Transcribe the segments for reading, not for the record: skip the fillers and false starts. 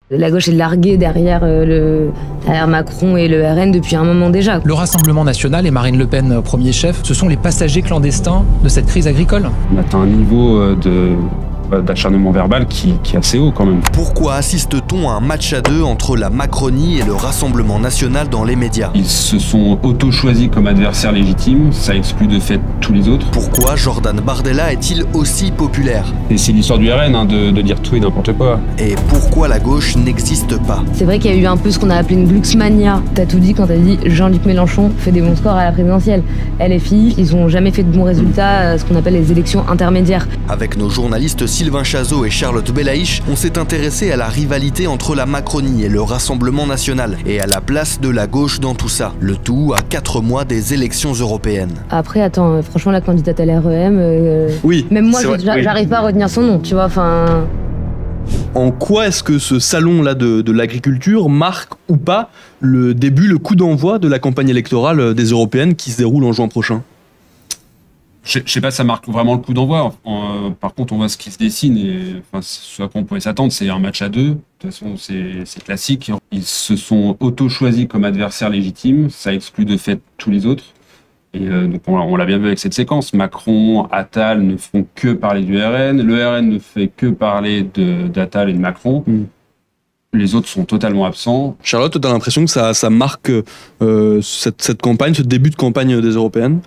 La gauche est larguée derrière Macron et le RN depuis un moment déjà. Le Rassemblement national et Marine Le Pen, premier chef, ce sont les passagers clandestins de cette crise agricole. On atteint un niveau d'acharnement verbal qui est assez haut quand même. Pourquoi assiste-t-on à un match à deux entre la Macronie et le Rassemblement national dans les médias? Ils se sont auto-choisis comme adversaires légitimes, ça exclut de fait tous les autres. Pourquoi Jordan Bardella est-il aussi populaire? Et c'est l'histoire du RN de dire tout et n'importe quoi. Et pourquoi la gauche n'existe pas? C'est vrai qu'il y a eu un peu ce qu'on a appelé une glucksmania. T'as tout dit quand t'as dit Jean-Luc Mélenchon fait des bons scores à la présidentielle. LFI, ils ont jamais fait de bons résultats à ce qu'on appelle les élections intermédiaires. Avec nos journalistes Sylvain Chazot et Charlotte Belaïch, on s'est intéressé à la rivalité entre la Macronie et le Rassemblement national et à la place de la gauche dans tout ça. Le tout à 4 mois des élections européennes. Après, attends, franchement, la candidate à l'REM, oui, même moi, j'arrive pas à retenir son nom, tu vois, enfin... En quoi est-ce que ce salon-là de l'agriculture marque ou pas le coup d'envoi de la campagne électorale des européennes qui se déroule en juin prochain? Je sais pas si ça marque vraiment le coup d'envoi. Par contre, on voit ce qui se dessine et ce à quoi on pouvait s'attendre, c'est un match à deux. De toute façon, c'est classique. Ils se sont auto-choisis comme adversaires légitimes. Ça exclut de fait tous les autres. Et donc on l'a bien vu avec cette séquence. Macron, Attal ne font que parler du RN. Le RN ne fait que parler d'Attal et de Macron. Les autres sont totalement absents. Charlotte, tu as l'impression que ça marque cette campagne, ce début de campagne des européennes?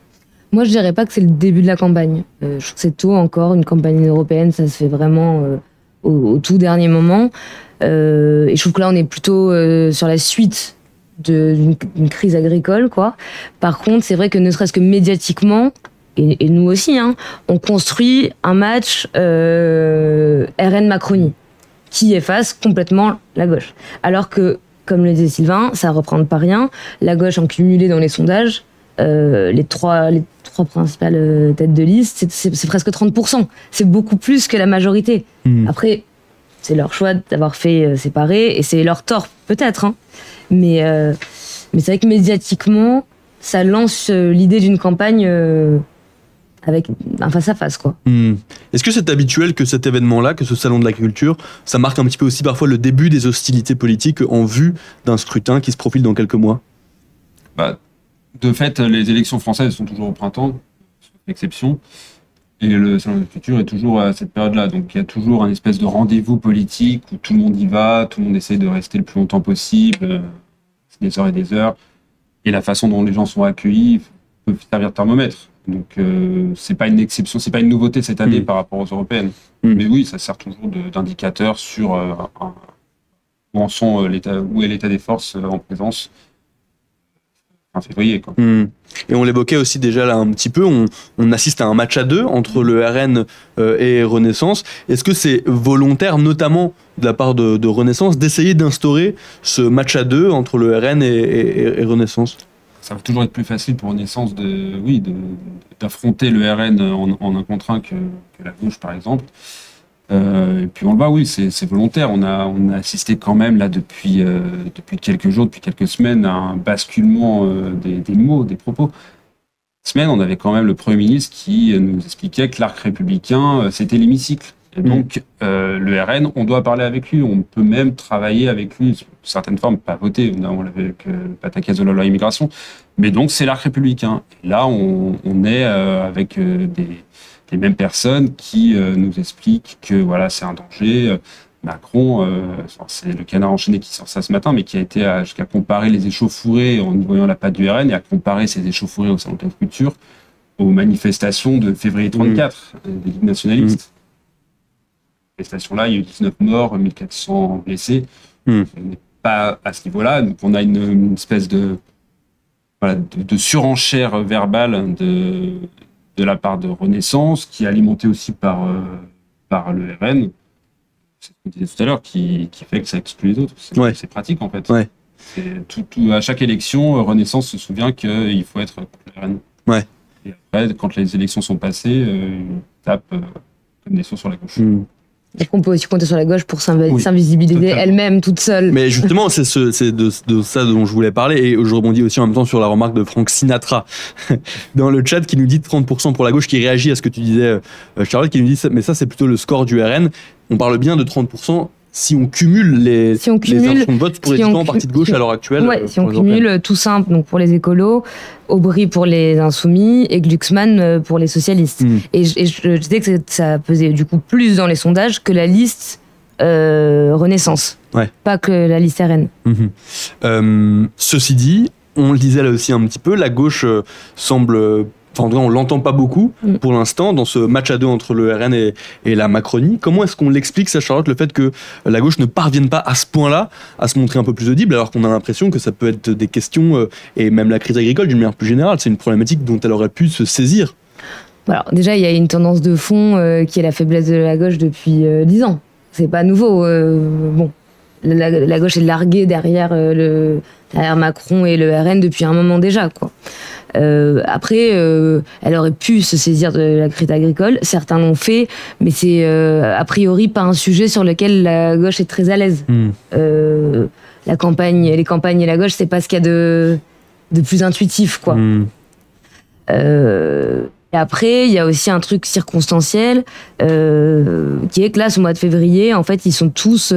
Moi, je dirais pas que c'est le début de la campagne. Je trouve que c'est tôt encore, une campagne européenne, ça se fait vraiment au tout dernier moment. Et je trouve que là, on est plutôt sur la suite d'une crise agricole, quoi. Par contre, c'est vrai que ne serait-ce que médiatiquement, et nous aussi, hein, on construit un match RN-Macronie qui efface complètement la gauche. Alors que, comme le disait Sylvain, ça ne représente pas rien. La gauche, en cumulé dans les sondages, les trois principales têtes de liste, c'est presque 30%. C'est beaucoup plus que la majorité. Après, c'est leur choix d'avoir fait séparer, et c'est leur tort, peut-être. Hein. Mais c'est vrai que médiatiquement, ça lance l'idée d'une campagne avec un face-à-face, quoi. Est-ce que c'est habituel que cet événement-là, que ce salon de l'agriculture, ça marque un petit peu aussi parfois le début des hostilités politiques en vue d'un scrutin qui se profile dans quelques mois? De fait, les élections françaises sont toujours au printemps, sauf exception, et le salon de l'agriculture est toujours à cette période-là. Donc il y a toujours un espèce de rendez-vous politique où tout le monde y va, tout le monde essaie de rester le plus longtemps possible, des heures et des heures, et la façon dont les gens sont accueillis peut servir de thermomètre. Donc c'est pas une exception, c'est pas une nouveauté cette année par rapport aux européennes. Mais oui, ça sert toujours d'indicateur sur où est l'état des forces en présence. En février, quoi. Et on l'évoquait aussi déjà là un petit peu, on assiste à un match à deux entre le RN et Renaissance. Est-ce que c'est volontaire, notamment de la part de Renaissance, d'essayer d'instaurer ce match à deux entre le RN et Renaissance? Ça va toujours être plus facile pour Renaissance d'affronter le RN en un contre un que la gauche, par exemple. Et puis on le voit, oui, c'est volontaire. On a assisté quand même là depuis quelques jours, depuis quelques semaines, à un basculement des mots, des propos. Cette semaine, on avait quand même le Premier ministre qui nous expliquait que l'arc républicain, c'était l'hémicycle. Et donc, le RN, on doit parler avec lui, on peut même travailler avec lui, sous certaines formes, pas voter, on l'avait avec le pataquès de la loi immigration, mais donc c'est l'arc républicain. Et là, on est avec les mêmes personnes qui nous expliquent que voilà, c'est un danger. Macron, c'est le Canard enchaîné qui sort ça ce matin, mais qui a été jusqu'à comparer les échauffourées en voyant la patte du RN et à comparer ces échauffourées au salon de l'agriculture aux manifestations de février 34 des Ligues nationalistes. Manifestation-là, il y a eu 19 morts, 1400 blessés. On n'est pas à ce niveau-là. Donc on a une espèce de surenchère verbale de la part de Renaissance, qui est alimentée aussi par le RN. C'est ce qu'on disait tout à l'heure, qui fait que ça exclut les autres. C'est pratique, en fait. Ouais. À chaque élection, Renaissance se souvient qu'il faut être contre le RN. Ouais. Et après, quand les élections sont passées, ils tapent comme des sourds sur la gauche. Est-ce qu'on peut aussi compter sur la gauche pour s'invisibiliser elle-même toute seule? Mais justement, c'est de ça dont je voulais parler, et je rebondis aussi en même temps sur la remarque de Franck Sinatra dans le chat qui nous dit 30% pour la gauche, qui réagit à ce que tu disais, Charlotte, qui nous dit mais ça c'est plutôt le score du RN. On parle bien de 30% si on cumule les intentions de vote pour les différents partis de gauche à l'heure actuelle. Ouais, si on cumule tout simple, donc pour les écolos, Aubry pour les insoumis et Glucksmann pour les socialistes. Et je disais que ça pesait du coup plus dans les sondages que la liste Renaissance, pas que la liste RN. Ceci dit, on le disait là aussi un petit peu, la gauche semble... Enfin, en tout cas, on l'entend pas beaucoup pour l'instant dans ce match à deux entre le RN et la Macronie. Comment est-ce qu'on l'explique, ça, Charlotte, le fait que la gauche ne parvienne pas à ce point-là à se montrer un peu plus audible, alors qu'on a l'impression que ça peut être des questions, et même la crise agricole d'une manière plus générale, c'est une problématique dont elle aurait pu se saisir. Alors, déjà, il y a une tendance de fond qui est la faiblesse de la gauche depuis 10 ans. C'est pas nouveau. Bon, la gauche est larguée derrière Macron et le RN depuis un moment déjà, quoi. Après, elle aurait pu se saisir de la crise agricole. Certains l'ont fait, mais c'est a priori pas un sujet sur lequel la gauche est très à l'aise. Les campagnes et la gauche, c'est pas ce qu'il y a de plus intuitif, quoi. Et après, il y a aussi un truc circonstanciel qui est que là, ce mois de février, en fait, ils sont tous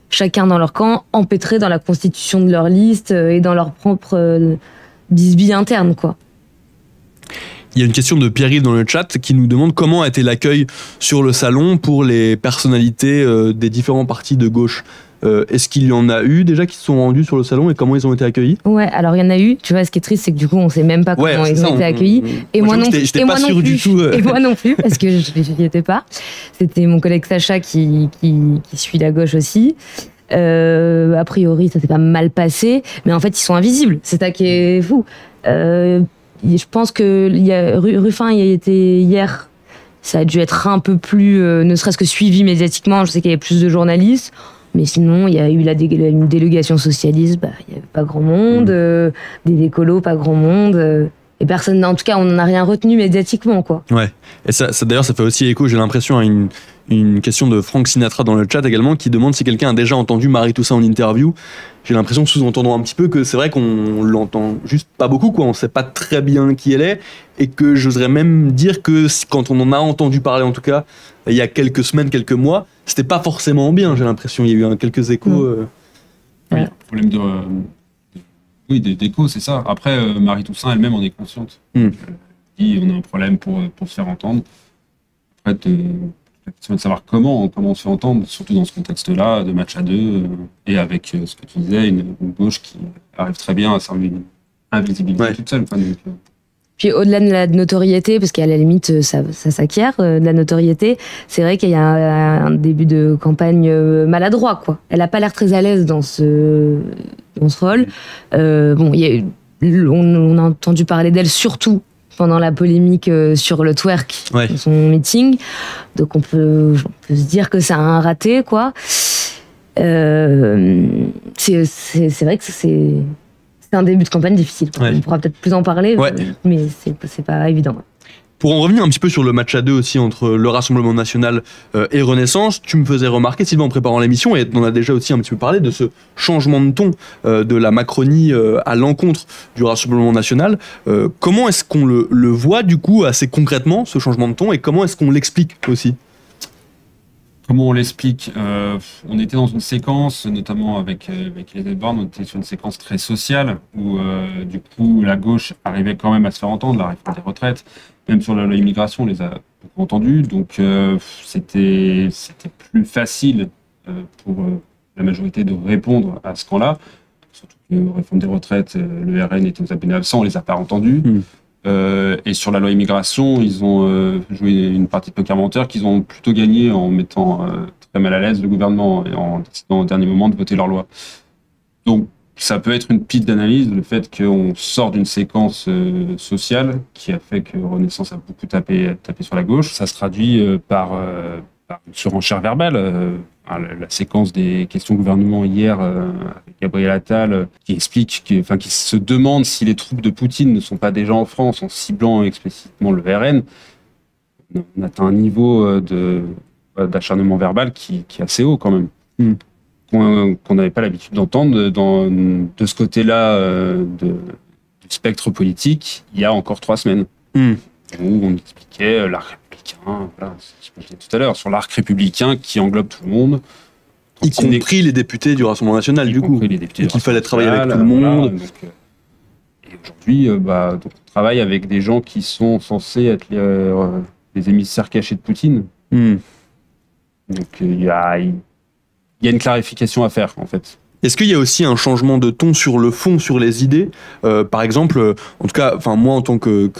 chacun dans leur camp, empêtrés dans la constitution de leur liste et dans leur propre bisbille interne, quoi. Il y a une question de Pierre-Yves dans le chat qui nous demande comment a été l'accueil sur le salon pour les personnalités des différents partis de gauche. Est-ce qu'il y en a eu déjà qui se sont rendus sur le salon et comment ils ont été accueillis? Ouais, alors il y en a eu. Tu vois, ce qui est triste, c'est que du coup, on sait même pas comment ils ont été accueillis. Et moi non plus. Et moi non plus, parce que je n'y étais pas. C'était mon collègue Sacha qui suit la gauche aussi. A priori, ça s'est pas mal passé, mais en fait, ils sont invisibles. C'est ça qui est fou. Je pense que Ruffin y a été hier. Ça a dû être un peu plus, ne serait-ce que suivi médiatiquement. Je sais qu'il y avait plus de journalistes. Mais sinon, il y a eu une délégation socialiste, il n'y avait pas grand monde, des écolos, pas grand monde, et personne, en tout cas, on n'en a rien retenu médiatiquement, quoi. Ouais, et ça d'ailleurs, ça fait aussi écho, j'ai l'impression, à une question de Frank Sinatra dans le chat également, qui demande si quelqu'un a déjà entendu Marie Toussaint en interview. J'ai l'impression, sous-entendant un petit peu, que c'est vrai qu'on l'entend juste pas beaucoup, quoi. On sait pas très bien qui elle est, et que j'oserais même dire que quand on en a entendu parler, en tout cas, il y a quelques semaines, quelques mois, c'était pas forcément bien, j'ai l'impression. Il y a eu quelques échos. Oui, problème d'écho, c'est ça. Après, Marie Toussaint elle-même en est consciente. Elle dit on a un problème pour se faire entendre. Après, la question est de savoir comment on se fait entendre, surtout dans ce contexte-là, de match à deux, et avec ce que tu disais, une gauche qui arrive très bien à servir une invisibilité toute seule. Enfin, donc, puis au-delà de la notoriété, parce qu'à la limite ça s'acquiert, de la notoriété, c'est vrai qu'il y a un début de campagne maladroit, quoi. Elle a pas l'air très à l'aise dans ce rôle. On a entendu parler d'elle surtout pendant la polémique sur le twerk, son meeting. Donc on peut se dire que ça a un raté, quoi. C'est vrai que c'est un début de campagne difficile. On pourra peut-être plus en parler, mais c'est pas évident. Pour en revenir un petit peu sur le match à deux aussi entre le Rassemblement National et Renaissance, tu me faisais remarquer, Sylvain, en préparant l'émission, et on a déjà aussi un petit peu parlé de ce changement de ton de la Macronie à l'encontre du Rassemblement National. Comment est-ce qu'on le voit, du coup, assez concrètement, ce changement de ton, et comment est-ce qu'on l'explique aussi ? Comment on l'explique ? On était dans une séquence, notamment avec Elisabeth Borne, on était sur une séquence très sociale, où du coup la gauche arrivait quand même à se faire entendre, la réforme des retraites, même sur la loi immigration, on les a beaucoup entendus, donc c'était plus facile pour la majorité de répondre à ce camp-là, surtout que la réforme des retraites, le RN était aux abonnés absents, on les a pas entendus. Et sur la loi immigration, ils ont joué une partie de poker menteur qu'ils ont plutôt gagné en mettant très mal à l'aise le gouvernement et en décidant au dernier moment de voter leur loi. Donc ça peut être une piste d'analyse, le fait qu'on sort d'une séquence sociale qui a fait que Renaissance a beaucoup tapé sur la gauche. Ça se traduit par une surenchère verbale. La séquence des questions au gouvernement hier avec Gabriel Attal qui explique, qui se demande si les troupes de Poutine ne sont pas déjà en France en ciblant explicitement le RN. On atteint un niveau d'acharnement verbal qui est assez haut quand même. Qu'on n'avait pas l'habitude d'entendre de ce côté-là du spectre politique il y a encore 3 semaines. Où on expliquait l'arc républicain, voilà, ce que je disais tout à l'heure, sur l'arc républicain qui englobe tout le monde, Y compris les députés du Rassemblement National, du coup. Et qu'il fallait travailler avec tout le monde. Et aujourd'hui, donc, on travaille avec des gens qui sont censés être les émissaires cachés de Poutine. Donc il y a une clarification à faire, en fait. Est-ce qu'il y a aussi un changement de ton sur le fond, sur les idées par exemple, en tout cas, moi en tant que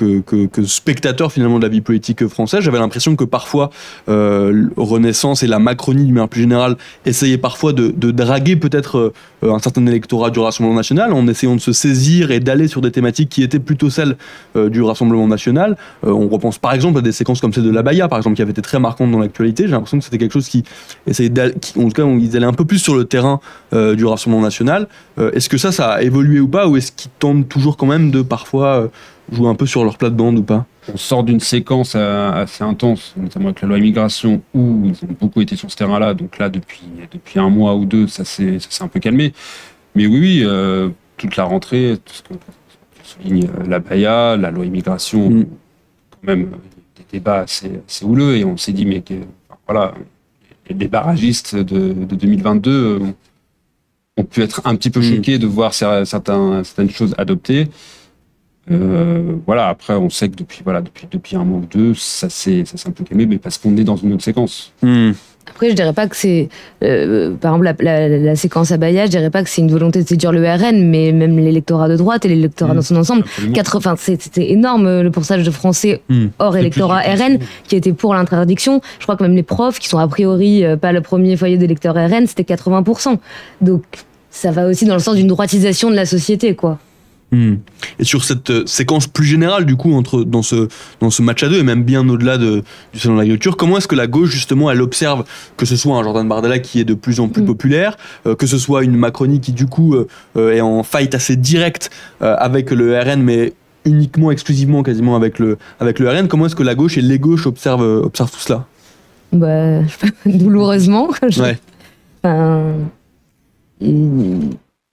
spectateur finalement de la vie politique française, j'avais l'impression que parfois Renaissance et la Macronie, d'une manière plus générale, essayaient parfois de draguer peut-être un certain électorat du Rassemblement National en essayant de se saisir et d'aller sur des thématiques qui étaient plutôt celles du Rassemblement National. On repense par exemple à des séquences comme celle de l'Abaya, par exemple, qui avait été très marquante dans l'actualité. J'ai l'impression que c'était quelque chose qui essayait en tout cas, ils allaient un peu plus sur le terrain du Rassemblement National. Est-ce que ça a évolué ou pas, ou est-ce qu'ils tentent toujours quand même de parfois jouer un peu sur leur plate-bande ou pas? On sort d'une séquence assez intense, notamment avec la loi immigration, où ils ont beaucoup été sur ce terrain-là. Donc là, depuis un mois ou deux, ça s'est un peu calmé. Mais oui, toute la rentrée, tout ce qu'on souligne, l'Abaya, la loi immigration, quand même des débats assez houleux. Et on s'est dit, mais voilà, les barragistes de 2022 ont pu être un petit peu choqués de voir certaines choses adoptées. Voilà, après, on sait que depuis un mois ou deux, ça s'est un peu calmé, mais parce qu'on est dans une autre séquence. Après, je dirais pas que c'est, par exemple, la séquence Abaya, je dirais pas que c'est une volonté de séduire le RN, mais même l'électorat de droite et l'électorat dans son ensemble. C'était énorme le pourcentage de Français hors électorat RN qui étaient pour l'interdiction. Je crois que même les profs, qui sont a priori pas le premier foyer d'électeurs RN, c'était 80%. Donc, ça va aussi dans le sens d'une droitisation de la société, quoi. Et sur cette séquence plus générale, du coup, dans ce match à deux, et même bien au-delà du Salon de l'Agriculture, comment est-ce que la gauche, justement, elle observe que ce soit un Jordan Bardella qui est de plus en plus populaire, que ce soit une Macronie qui, du coup, est en fight assez directe avec le RN, mais uniquement, exclusivement, quasiment avec le RN, comment est-ce que la gauche et les gauches observent tout cela? Douloureusement.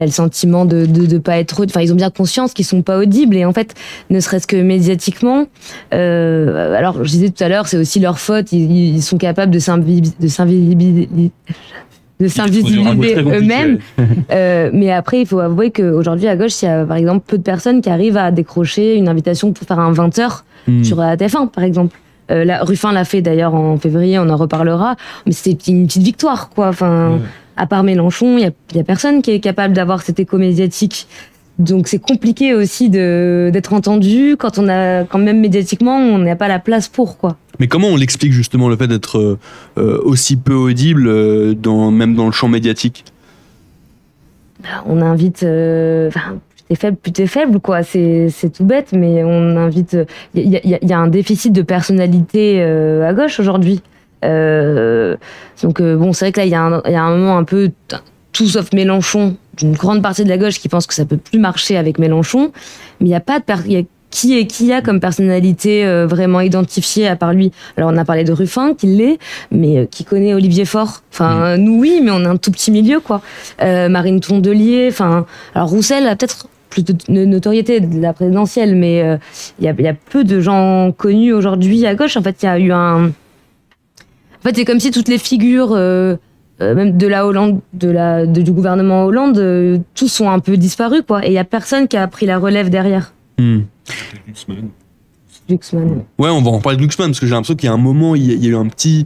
Le sentiment de pas être, ils ont bien conscience qu'ils sont pas audibles, et en fait, ne serait-ce que médiatiquement, alors je disais tout à l'heure, c'est aussi leur faute, ils sont capables de s'invisibiliser eux-mêmes, mais après il faut avouer qu'aujourd'hui à gauche, il y a par exemple peu de personnes qui arrivent à décrocher une invitation pour faire un 20h sur la TF1 par exemple. Ruffin l'a fait d'ailleurs en février, on en reparlera, mais c'était une petite victoire, quoi. À part Mélenchon, il y a personne qui est capable d'avoir cet écho médiatique. Donc c'est compliqué aussi d'être entendu quand même médiatiquement, on n'a pas la place pour, quoi. Mais comment on l'explique justement, le fait d'être aussi peu audible, même dans le champ médiatique? On invite... plus t'es faible, quoi. C'est tout bête, mais on invite... Il y a un déficit de personnalité à gauche aujourd'hui. Donc c'est vrai que là il y a un moment un peu tout sauf Mélenchon, d'une grande partie de la gauche qui pense que ça peut plus marcher avec Mélenchon, mais il y a pas qui a comme personnalité vraiment identifiée à part lui. Alors on a parlé de Ruffin qui l'est, mais qui connaît Olivier Faure, nous oui, mais on a un tout petit milieu, quoi. Marine Tondelier, alors Roussel a peut-être plus de notoriété de la présidentielle, mais il y a peu de gens connus aujourd'hui à gauche. En fait, il y a eu En fait, c'est comme si toutes les figures, même de la Hollande, du gouvernement Hollande, tous ont un peu disparu, quoi. Et il y a personne qui a pris la relève derrière. Glucksmann. Ouais, on va en parler de Glucksmann, parce que j'ai l'impression qu'il y a un moment, il y a eu un petit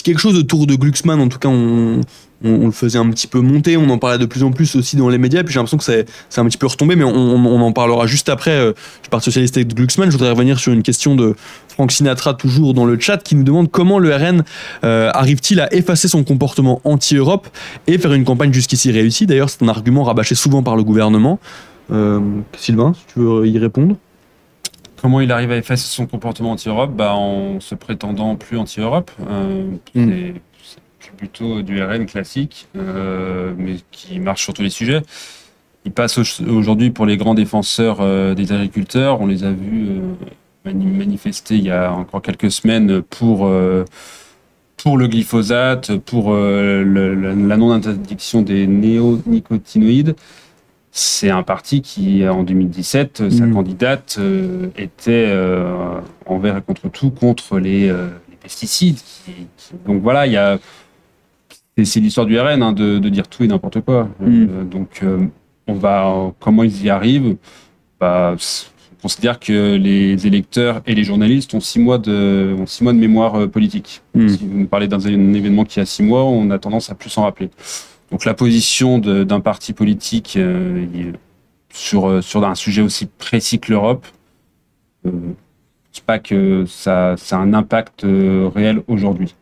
quelque chose autour de Glucksmann. En tout cas, on le faisait un petit peu monter, on en parlait de plus en plus aussi dans les médias, puis j'ai l'impression que c'est un petit peu retombé, mais on en parlera juste après. Je parle socialiste avec Glucksmann. Je voudrais revenir sur une question de Franck Sinatra, toujours dans le chat, qui nous demande comment le RN arrive-t-il à effacer son comportement anti-Europe et faire une campagne jusqu'ici réussie. D'ailleurs, c'est un argument rabâché souvent par le gouvernement. Sylvain, si tu veux y répondre. Comment il arrive à effacer son comportement anti-Europe? En se prétendant plus anti-Europe. C'est plutôt du RN classique, mais qui marche sur tous les sujets. Il passe aujourd'hui pour les grands défenseurs des agriculteurs. On les a vus manifester il y a encore quelques semaines pour le glyphosate, pour la non-interdiction des néonicotinoïdes. C'est un parti qui, en 2017, sa candidate était envers et contre tout contre les pesticides. Donc voilà, c'est l'histoire du RN, hein, de dire tout et n'importe quoi. Donc, comment ils y arrivent? On considère que les électeurs et les journalistes ont 6 mois de mémoire politique. Si vous me parlez d'un événement qui a 6 mois, on a tendance à plus s'en rappeler. Donc la position d'un parti politique sur un sujet aussi précis que l'Europe, je ne pense pas que ça a un impact réel aujourd'hui.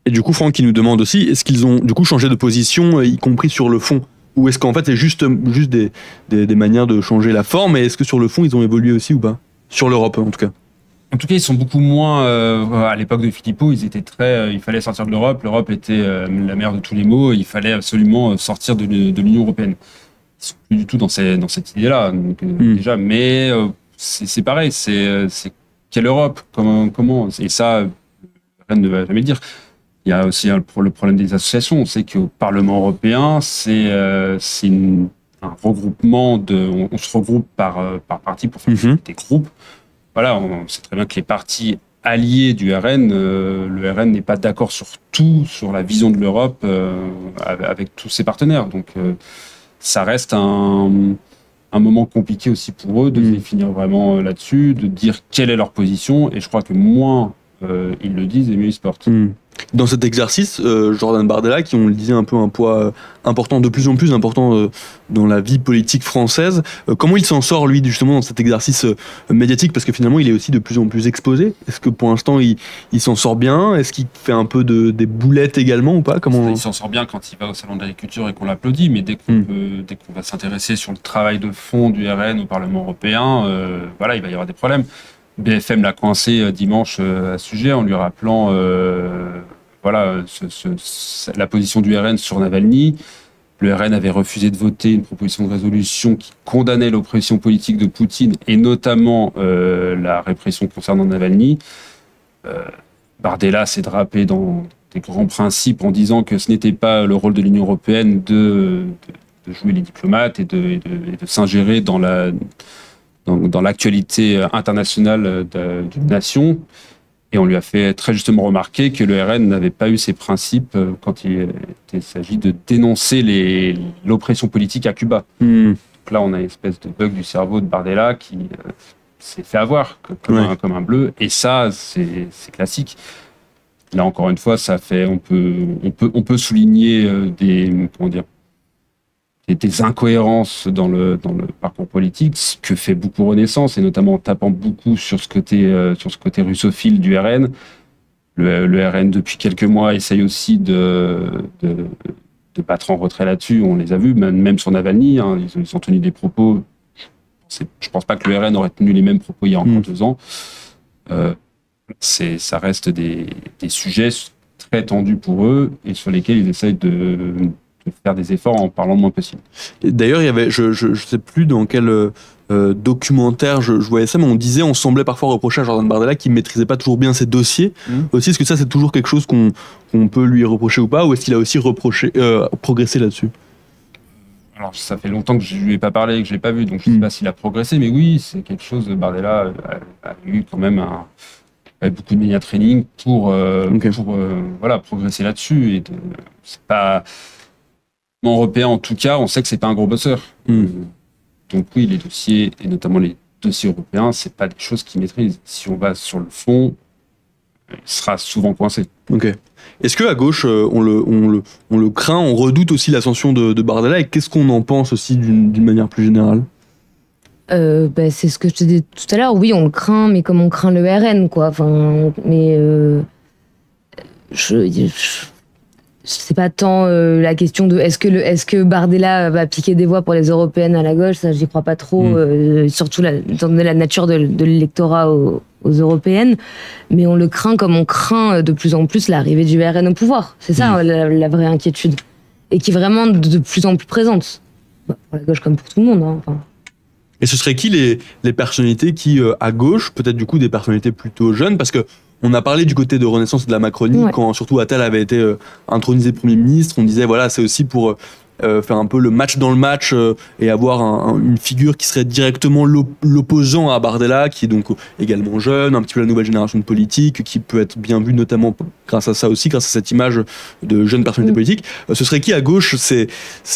Et du coup, Franck, qui nous demande aussi, est-ce qu'ils ont du coup changé de position, y compris sur le fond? Ou est-ce qu'en fait, c'est juste des manières de changer la forme, et est-ce que sur le fond, ils ont évolué aussi ou pas? Sur l'Europe, en tout cas. En tout cas, ils sont beaucoup moins... à l'époque de Philippot, ils étaient très... il fallait sortir de l'Europe. L'Europe était la mère de tous les maux. Il fallait absolument sortir de l'Union européenne. Ils sont plus du tout dans cette idée-là, déjà. Mais c'est pareil. C'est quelle Europe? Comment Et ça, rien ne va jamais le dire. Il y a aussi le problème des associations. On sait qu'au Parlement européen, c'est un regroupement on se regroupe par parti pour faire des groupes. Voilà, on sait très bien que les partis alliés du RN, le RN n'est pas d'accord sur tout, sur la vision de l'Europe avec tous ses partenaires. Donc, ça reste un moment compliqué aussi pour eux de se définir vraiment là-dessus, de dire quelle est leur position. Et je crois que moins ils le disent et mieux ils se portent. Dans cet exercice, Jordan Bardella, qui on le disait un peu un poids important, de plus en plus important dans la vie politique française, comment il s'en sort lui justement dans cet exercice médiatique, parce que finalement il est aussi de plus en plus exposé? Est-ce que pour l'instant il s'en sort bien? Est-ce qu'il fait un peu des boulettes également ou pas? Il s'en sort bien quand il va au salon de l'agriculture et qu'on l'applaudit, mais dès qu'on va s'intéresser sur le travail de fond du RN au Parlement européen, voilà, il va y avoir des problèmes. BFM l'a coincé dimanche à ce sujet en lui rappelant la position du RN sur Navalny. Le RN avait refusé de voter une proposition de résolution qui condamnait l'oppression politique de Poutine et notamment la répression concernant Navalny. Bardella s'est drapé dans des grands principes en disant que ce n'était pas le rôle de l'Union européenne de jouer les diplomates et de s'ingérer dans l'actualité internationale d'une nation. Et on lui a fait très justement remarquer que le RN n'avait pas eu ces principes quand il s'agit de dénoncer l'oppression politique à Cuba. Donc là, on a une espèce de bug du cerveau de Bardella qui s'est fait avoir comme un bleu. Et ça, c'est classique. Là, encore une fois, on peut souligner des incohérences dans le parcours politique, ce que fait beaucoup Renaissance, et notamment en tapant beaucoup sur ce côté russophile du RN. Le RN, depuis quelques mois, essaye aussi de battre en retrait là-dessus. On les a vus, même sur Navalny. Hein, ils ont tenu des propos. Je pense pas que le RN aurait tenu les mêmes propos il y a encore 2 ans. Ça reste des sujets très tendus pour eux et sur lesquels ils essayent de faire des efforts en parlant le moins possible. D'ailleurs, il y avait, je sais plus dans quel documentaire je voyais ça, mais on semblait parfois reprocher à Jordan Bardella qu'il ne maîtrisait pas toujours bien ses dossiers. Aussi, est-ce que ça, c'est toujours quelque chose qu'on peut lui reprocher ou pas, ou est-ce qu'il a aussi progressé là-dessus? Alors, ça fait longtemps que je ne lui ai pas parlé et que je ne l'ai pas vu, donc je ne sais pas s'il a progressé, mais oui, c'est quelque chose. Bardella a eu quand même beaucoup de media training pour progresser là-dessus. Et c'est pas... En européen, en tout cas, on sait que c'est pas un gros bosseur. Donc oui, les dossiers, et notamment les dossiers européens, c'est pas des choses qu'il maîtrise. Si on va sur le fond, il sera souvent coincé. Ok. Est-ce qu'à gauche, on le craint, on redoute aussi l'ascension de Bardella, et qu'est-ce qu'on en pense aussi d'une manière plus générale? C'est ce que je te disais tout à l'heure. Oui, on le craint, mais comme on craint le RN, quoi. Enfin, mais c'est pas tant la question de est-ce que Bardella va piquer des voix pour les européennes à la gauche, ça j'y crois pas trop, surtout étant donné la nature de l'électorat aux européennes, mais on le craint comme on craint de plus en plus l'arrivée du RN au pouvoir. C'est ça la vraie inquiétude, et qui est vraiment de plus en plus présente, pour la gauche comme pour tout le monde. Enfin. Et ce seraient qui les personnalités qui, à gauche, peut-être du coup des personnalités plutôt jeunes, parce que on a parlé du côté de Renaissance et de la Macronie, quand surtout Attal avait été intronisé Premier ministre, on disait voilà, c'est aussi pour faire un peu le match dans le match et avoir une figure qui serait directement l'opposant à Bardella, qui est donc également jeune, un petit peu la nouvelle génération de politique, qui peut être bien vu notamment grâce à ça aussi, grâce à cette image de jeune personnalité politique. Ce serait qui à gauche, ces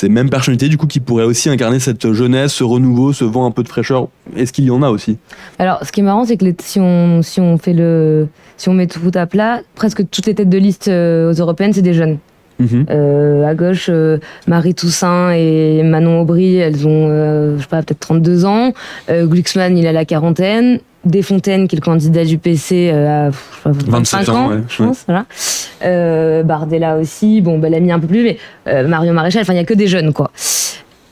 mêmes personnalités du coup qui pourraient aussi incarner cette jeunesse, ce renouveau, ce vent un peu de fraîcheur? Est-ce qu'il y en a aussi? Alors, ce qui est marrant, c'est que si on met tout à plat, presque toutes les têtes de liste aux européennes, c'est des jeunes. À gauche, Marie Toussaint et Manon Aubry, elles ont, je sais pas, peut-être 32 ans. Glucksmann, il a la quarantaine. Desfontaines, qui est le candidat du PC, à 25 ans, ouais, je pense. Ouais. Voilà. Bardella aussi. Bon, elle a mis un peu plus, mais Marion Maréchal, enfin, il n'y a que des jeunes, quoi.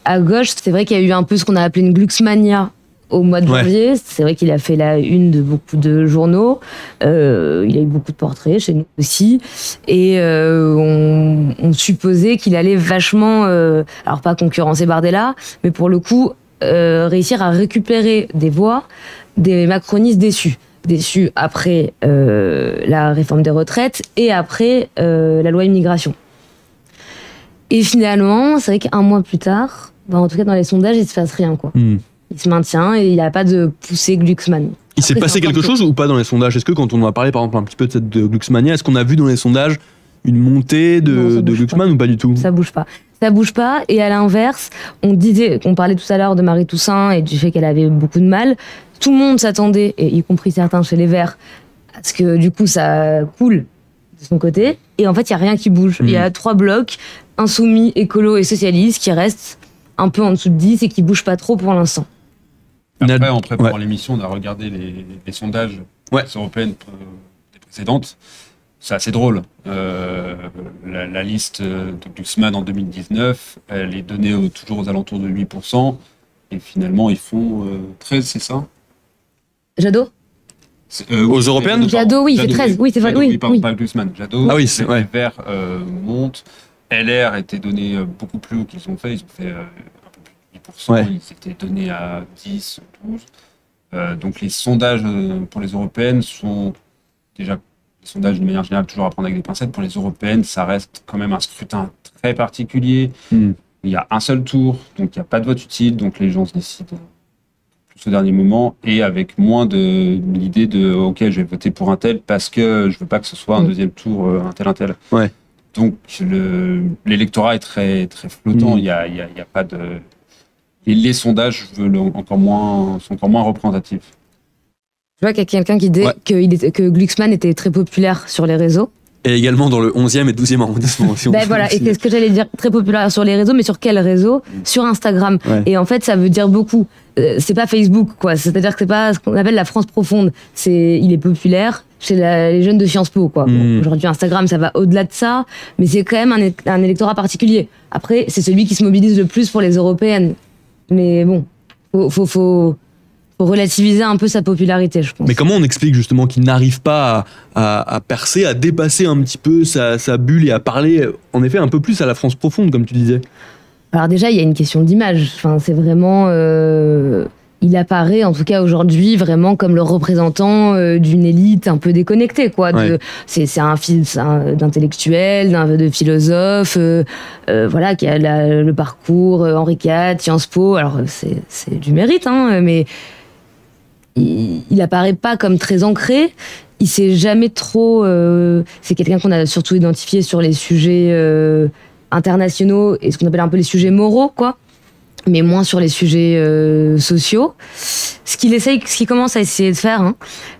À gauche, c'est vrai qu'il y a eu un peu ce qu'on a appelé une Glucksmania au mois de janvier. Ouais. C'est vrai qu'il a fait la une de beaucoup de journaux. Il a eu beaucoup de portraits chez nous aussi. Et on supposait qu'il allait vachement, alors pas concurrencer Bardella, mais pour le coup, réussir à récupérer des voix des macronistes déçus après la réforme des retraites et après la loi immigration. Et finalement, c'est vrai qu'un mois plus tard, en tout cas dans les sondages, il se passe rien, quoi. Il se maintient et il n'a pas de poussée Glucksmann. Il s'est passé quelque chose ou pas dans les sondages? Est-ce que quand on a parlé par exemple un petit peu de cette Glucksmania, est-ce qu'on a vu dans les sondages une montée de Glucksmann ou pas du tout? Ça bouge pas. Ça bouge pas, et à l'inverse, on parlait tout à l'heure de Marie Toussaint et du fait qu'elle avait beaucoup de mal. Tout le monde s'attendait, et y compris certains chez les Verts, à ce que du coup ça coule de son côté. Et en fait, il n'y a rien qui bouge. Il y a 3 blocs, insoumis, écolo et socialistes, qui restent un peu en dessous de 10 et qui bougent pas trop pour l'instant. Après, en préparant l'émission, on a regardé les sondages européennes des précédentes. C'est assez drôle. La liste de Glucksmann en 2019, elle est donnée toujours aux alentours de 8%. Et finalement, ils font 13, c'est ça? Jadot aux européennes? Jadot, oui, il fait 13. Oui, c'est vrai. Oui, pas Glucksmann. Jadot, ah oui, les Verts montent. LR était donné beaucoup plus haut qu'ils ont fait. Ils ont fait un peu plus de 8%. Ils s'étaient donnés à 10, 12. Donc les sondages pour les européennes sont déjà... Les sondages, de manière générale, toujours à prendre avec des pincettes. Pour les européennes, ça reste quand même un scrutin très particulier. Il y a un seul tour, donc il n'y a pas de vote utile, donc les gens se décident plus au dernier moment, et avec moins de l'idée de « ok, je vais voter pour un tel parce que je veux pas que ce soit un deuxième tour, un tel. » Ouais. Donc l'électorat est très, très flottant, il y a pas de... Et les sondages sont encore moins représentatifs. Je vois qu'il y a quelqu'un qui dit que Glucksmann était très populaire sur les réseaux. Et également dans le 11e et 12e arrondissement aussi. Voilà, et c'est ce que j'allais dire, très populaire sur les réseaux, mais sur quel réseau? Sur Instagram. Ouais. Et en fait, ça veut dire beaucoup. C'est pas Facebook, quoi. C'est-à-dire que c'est pas ce qu'on appelle la France profonde. Il est populaire chez les jeunes de Sciences Po, quoi. Bon, aujourd'hui, Instagram, ça va au-delà de ça, mais c'est quand même un électorat particulier. Après, c'est celui qui se mobilise le plus pour les européennes. Mais bon, faut relativiser un peu sa popularité, je pense. Mais comment on explique justement qu'il n'arrive pas à percer, à dépasser un petit peu sa bulle et à parler, en effet, un peu plus à la France profonde, comme tu disais? Alors déjà, il y a une question d'image. Enfin, c'est vraiment... il apparaît, en tout cas aujourd'hui, vraiment comme le représentant d'une élite un peu déconnectée, quoi. C'est un fils d'intellectuel, de philosophe, voilà, qui a le parcours Henri IV, Sciences Po. Alors, c'est du mérite, hein, mais... Il apparaît pas comme très ancré. Il s'est jamais trop... c'est quelqu'un qu'on a surtout identifié sur les sujets internationaux et ce qu'on appelle un peu les sujets moraux, quoi. Mais moins sur les sujets sociaux. Ce qu'il commence à essayer de faire. Hein.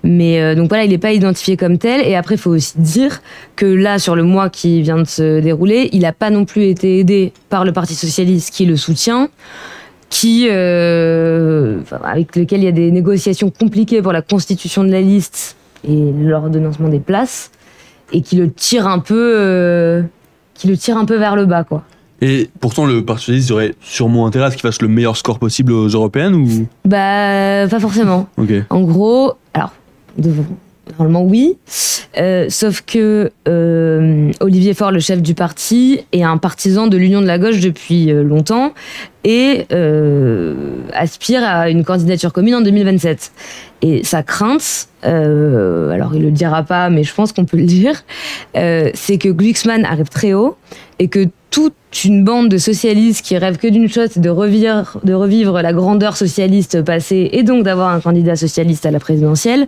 Mais donc voilà, il n'est pas identifié comme tel. Et après, il faut aussi dire que là, sur le mois qui vient de se dérouler, il n'a pas non plus été aidé par le Parti socialiste qui le soutient, avec lequel il y a des négociations compliquées pour la constitution de la liste et l'ordonnancement des places, et qui le tire un peu vers le bas, quoi. Et pourtant, le Parti socialiste aurait sûrement intérêt à ce qu'il fasse le meilleur score possible aux européennes, ou? Pas forcément. Okay. En gros, alors, normalement oui, sauf que Olivier Faure, le chef du parti, est un partisan de l'Union de la gauche depuis longtemps et aspire à une candidature commune en 2027. Et sa crainte, alors il le dira pas, mais je pense qu'on peut le dire, c'est que Glucksmann arrive très haut et que toute une bande de socialistes qui rêvent que d'une chose, c'est de revivre la grandeur socialiste passée et donc d'avoir un candidat socialiste à la présidentielle,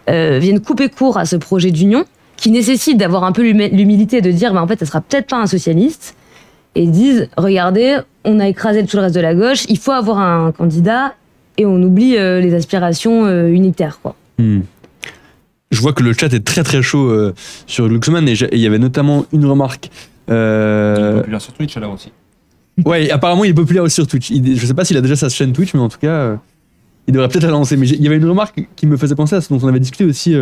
viennent couper court à ce projet d'union qui nécessite d'avoir un peu l'humilité de dire en fait ça sera peut-être pas un socialiste, et disent regardez, on a écrasé tout le reste de la gauche, il faut avoir un candidat et on oublie les aspirations unitaires, quoi. Je vois que le chat est très très chaud sur Glucksmann, et il y avait notamment une remarque. Il est populaire sur Twitch là aussi. Ouais, apparemment il est populaire aussi sur Twitch. Je sais pas s'il a déjà sa chaîne Twitch, mais en tout cas, il devrait peut-être la lancer. Mais il y avait une remarque qui me faisait penser à ce dont on avait discuté aussi,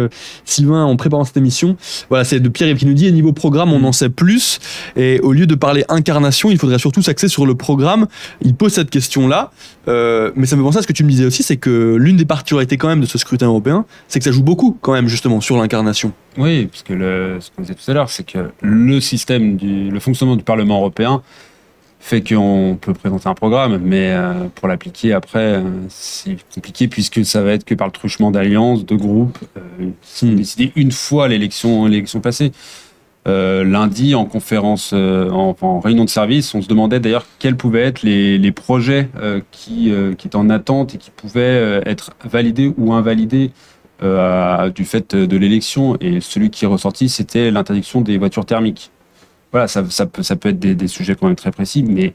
Sylvain, en préparant cette émission. Voilà, c'est de Pierre-Yves qui nous dit, niveau programme, on en sait plus. Et au lieu de parler incarnation, il faudrait surtout s'axer sur le programme. Il pose cette question-là. Mais ça me fait penser à ce que tu me disais aussi, c'est que l'une des particularités quand même de ce scrutin européen, c'est que ça joue beaucoup quand même justement sur l'incarnation. Oui, parce que ce qu'on disait tout à l'heure, c'est que le fonctionnement du Parlement européen fait qu'on peut présenter un programme, mais pour l'appliquer après, c'est compliqué puisque ça va être que par le truchement d'alliances, de groupes, qui sont décidés une fois l'élection passée. Lundi, en conférence, en réunion de service, on se demandait d'ailleurs quels pouvaient être les projets qui étaient en attente et qui pouvaient être validés ou invalidés du fait de l'élection. Et celui qui est ressorti, c'était l'interdiction des voitures thermiques. Voilà, ça peut être des sujets quand même très précis, mais le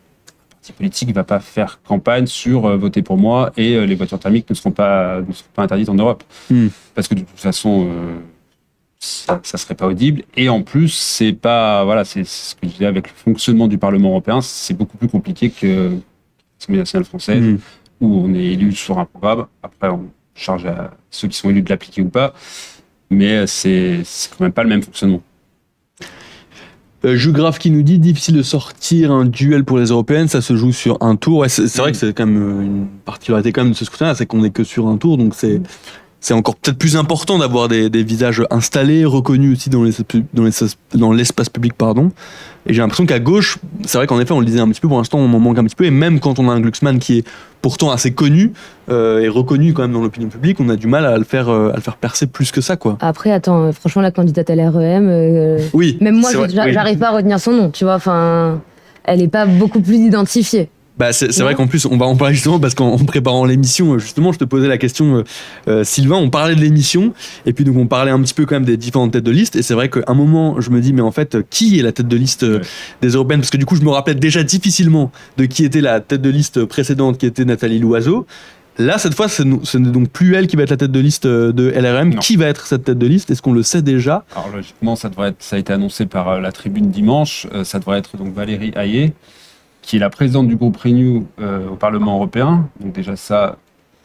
parti politique ne va pas faire campagne sur voter pour moi et les voitures thermiques ne seront pas interdites en Europe. Parce que de toute façon, ça serait pas audible. Et en plus, c'est ce que je disais avec le fonctionnement du Parlement européen, c'est beaucoup plus compliqué que l'Assemblée nationale française, où on est élu sur un programme. Après, on charge à ceux qui sont élus de l'appliquer ou pas, mais c'est quand même pas le même fonctionnement. Jugraphe qui nous dit difficile de sortir un duel pour les européennes, ça se joue sur un tour. Ouais, c'est vrai que c'est quand même une particularité quand même de ce scrutin, c'est qu'on n'est que sur un tour, donc c'est encore peut-être plus important d'avoir des visages installés, reconnus aussi dans l'espace public, pardon. Et j'ai l'impression qu'à gauche, c'est vrai qu'en effet, on le disait un petit peu, pour l'instant, on en manque un petit peu. Et même quand on a un Glucksmann qui est pourtant assez connu et reconnu quand même dans l'opinion publique, on a du mal à le faire percer plus que ça, quoi. Après, attends, franchement, la candidate à l'REM, oui, même moi, j'arrive pas à retenir son nom, tu vois. Enfin, elle est pas beaucoup plus identifiée. Bah c'est vrai qu'en plus, on va en parler justement parce qu'en préparant l'émission, justement, je te posais la question, Sylvain, on parlait de l'émission, et puis donc on parlait un petit peu quand même des différentes têtes de liste, et c'est vrai qu'à un moment, je me dis, mais en fait, qui est la tête de liste des européennes? Parce que du coup, je me rappelais déjà difficilement de qui était la tête de liste précédente, qui était Nathalie Loiseau. Là, cette fois, ce n'est donc plus elle qui va être la tête de liste de LRM. Non. Qui va être cette tête de liste? Est-ce qu'on le sait déjà? Alors logiquement, ça a été annoncé par la Tribune dimanche, ça devrait être donc Valérie Hayé, qui est la présidente du groupe Renew au Parlement européen. Donc déjà ça,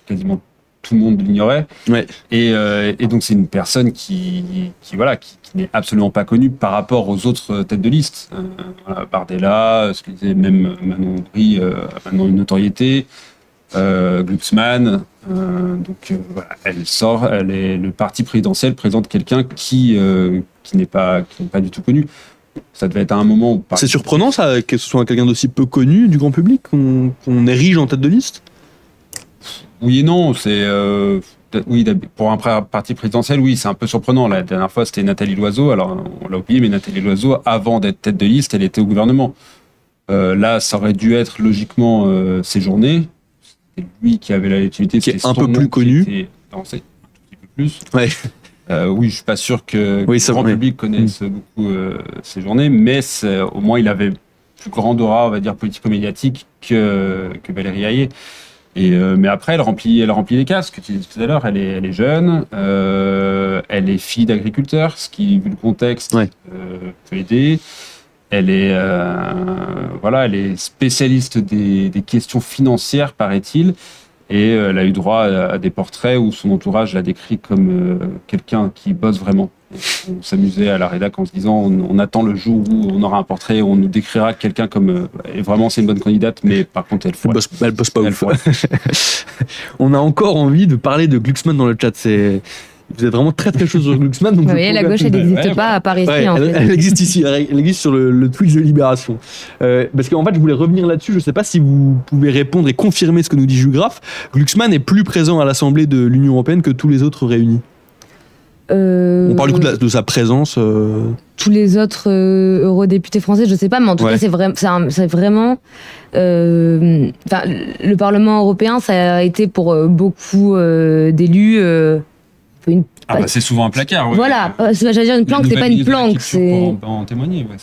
quasiment tout le monde l'ignorait. Ouais. Et donc c'est une personne qui n'est absolument pas connue par rapport aux autres têtes de liste. Bardella, ce que disait même Manon Aubry, maintenant une notoriété. Glucksmann. Le parti présidentiel présente quelqu'un qui n'est pas du tout connu. Ça devait être à un moment où... C'est surprenant ça, que ce soit quelqu'un d'aussi peu connu du grand public, qu'on érige en tête de liste? Oui et non, pour un parti présidentiel, oui, c'est un peu surprenant. La dernière fois, c'était Nathalie Loiseau, alors on l'a oublié, mais Nathalie Loiseau, avant d'être tête de liste, elle était au gouvernement. Là, ça aurait dû être logiquement Séjourné. C'était lui qui avait la légitimité. Qui est un peu plus connu. Un tout petit peu plus. Ouais. Oui, je suis pas sûr que le grand public connaisse beaucoup Séjourné, mais au moins il avait plus grand aura, on va dire, politico-médiatique que Valérie Hayé. Mais après, elle remplit les cases, que tu disais tout à l'heure. Elle est jeune, elle est fille d'agriculteur, ce qui, vu le contexte, peut aider. Elle est spécialiste des questions financières, paraît-il. Et elle a eu droit à des portraits où son entourage l'a décrit comme quelqu'un qui bosse vraiment. Et on s'amusait à la rédac en se disant on attend le jour où on aura un portrait où on nous décrira quelqu'un comme et vraiment c'est une bonne candidate, mais par contre elle bosse pas ouf. On a encore envie de parler de Glucksmann dans le chat. Vous êtes vraiment très très chaud sur Glucksmann. Donc vous voyez, la gauche, elle n'existe pas à part ici. Elle existe ici, elle existe sur le Twitch de Libération. Parce qu'en fait, je voulais revenir là-dessus. Je ne sais pas si vous pouvez répondre et confirmer ce que nous dit Jugraphe. Glucksmann est plus présent à l'Assemblée de l'Union européenne que tous les autres réunis. On parle du coup de sa présence. Tous les autres eurodéputés français, je sais pas, mais en tout cas, c'est vraiment. Le Parlement européen, ça a été pour beaucoup d'élus. C'est souvent un placard. Ouais. Voilà, j'allais dire une planque, c'est pas une planque. Pour en témoigner. Ouais,